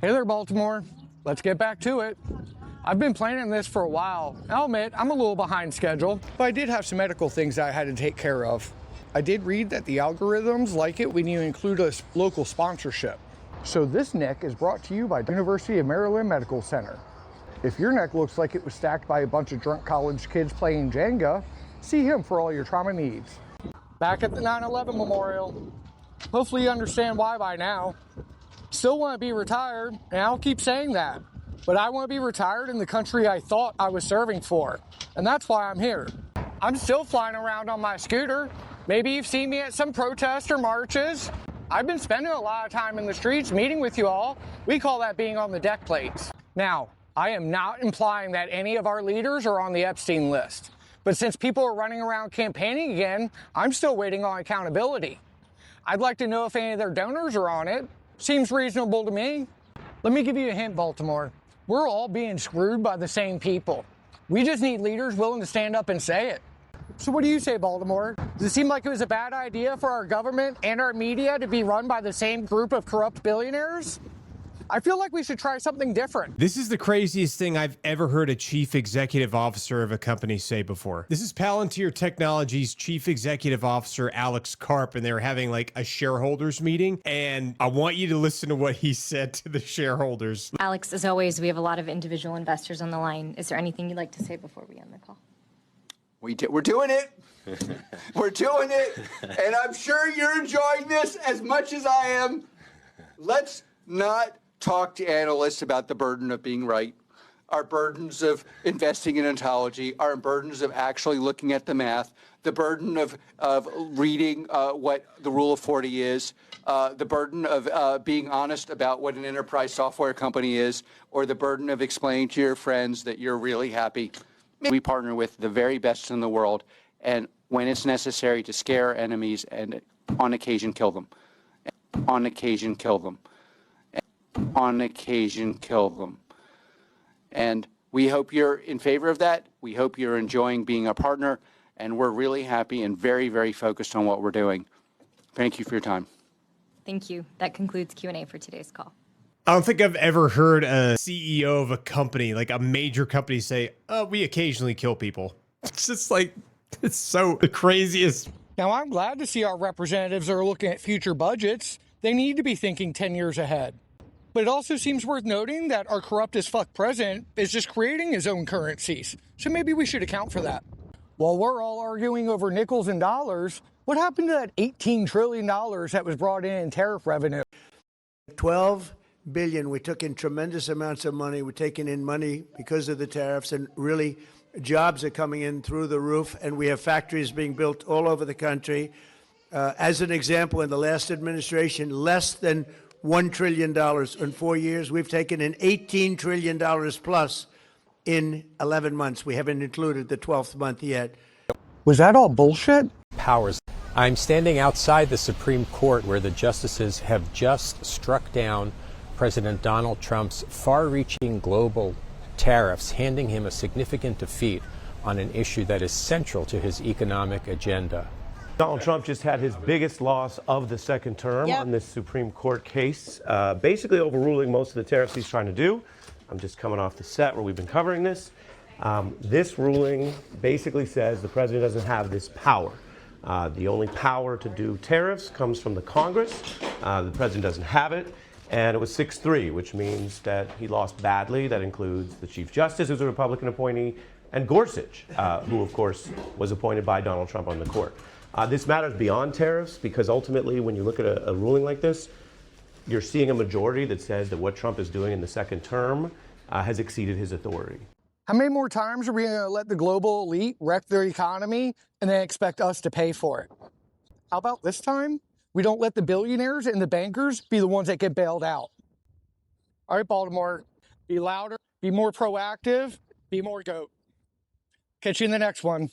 Hey there, Baltimore. Let's get back to it. I've been planning this for a while. I'll admit, I'm a little behind schedule, but I did have some medical things that I had to take care of. I did read that the algorithms like it when you include a local sponsorship. So this neck is brought to you by the University of Maryland Medical Center. If your neck looks like it was stacked by a bunch of drunk college kids playing Jenga, see him for all your trauma needs. Back at the 9/11 Memorial. Hopefully you understand why by now. Still want to be retired, and I'll keep saying that. But I want to be retired in the country I thought I was serving for. And that's why I'm here. I'm still flying around on my scooter. Maybe you've seen me at some protests or marches. I've been spending a lot of time in the streets meeting with you all. We call that being on the deck plates. Now, I am not implying that any of our leaders are on the Epstein list. But since people are running around campaigning again, I'm still waiting on accountability. I'd like to know if any of their donors are on it. Seems reasonable to me. Let me give you a hint, Baltimore. We're all being screwed by the same people. We just need leaders willing to stand up and say it. So what do you say, Baltimore? Does it seem like it was a bad idea for our government and our media to be run by the same group of corrupt billionaires? I feel like we should try something different. This is the craziest thing I've ever heard a chief executive officer of a company say before. This is Palantir Technologies chief executive officer, Alex Karp, and they were having like a shareholders meeting. And I want you to listen to what he said to the shareholders. Alex, as always, we have a lot of individual investors on the line. Is there anything you'd like to say before we end the call? We're doing it. We're doing it. And I'm sure you're enjoying this as much as I am. Let's not talk to analysts about the burden of being right, our burdens of investing in ontology, our burdens of actually looking at the math, the burden of reading what the rule of 40 is, the burden of being honest about what an enterprise software company is, or the burden of explaining to your friends that you're really happy. We partner with the very best in the world, and when it's necessary to scare our enemies and on occasion kill them, on occasion kill them, on occasion kill them. And we hope you're in favor of that. We hope you're enjoying being a partner, and we're really happy and very, very focused on what we're doing. Thank you for your time. Thank you. That concludes Q&A for today's call. I don't think I've ever heard a CEO of a company, like a major company, say, we occasionally kill people. It's just like, it's so the craziest. Now, I'm glad to see our representatives are looking at future budgets. They need to be thinking 10 years ahead. But it also seems worth noting that our corrupt as fuck president is just creating his own currencies. So maybe we should account for that. While we're all arguing over nickels and dollars, what happened to that $18 trillion that was brought in tariff revenue? 12 billion. We took in tremendous amounts of money. We're taking in money because of the tariffs, and really jobs are coming in through the roof, and we have factories being built all over the country. As an example, in the last administration, less than $1 trillion in 4 years. We've taken in $18 trillion plus in 11 months. We haven't included the 12th month yet. Was that all bullshit? Powers. I'm standing outside the Supreme Court where the justices have just struck down President Donald Trump's far-reaching global tariffs, handing him a significant defeat on an issue that is central to his economic agenda. Donald Trump just had his biggest loss of the second term on this Supreme Court case, basically overruling most of the tariffs he's trying to do. I'm just coming off the set where we've been covering this. This ruling basically says the president doesn't have this power. The only power to do tariffs comes from the Congress. The president doesn't have it. And it was 6-3, which means that he lost badly. That includes the Chief Justice, who's a Republican appointee, and Gorsuch, who, of course, was appointed by Donald Trump on the court. This matters beyond tariffs because ultimately, when you look at a ruling like this, you're seeing a majority that says that what Trump is doing in the second term has exceeded his authority. How many more times are we going to let the global elite wreck their economy and then expect us to pay for it? How about this time? We don't let the billionaires and the bankers be the ones that get bailed out. All right, Baltimore, be louder, be more proactive, be more GOAT. Catch you in the next one.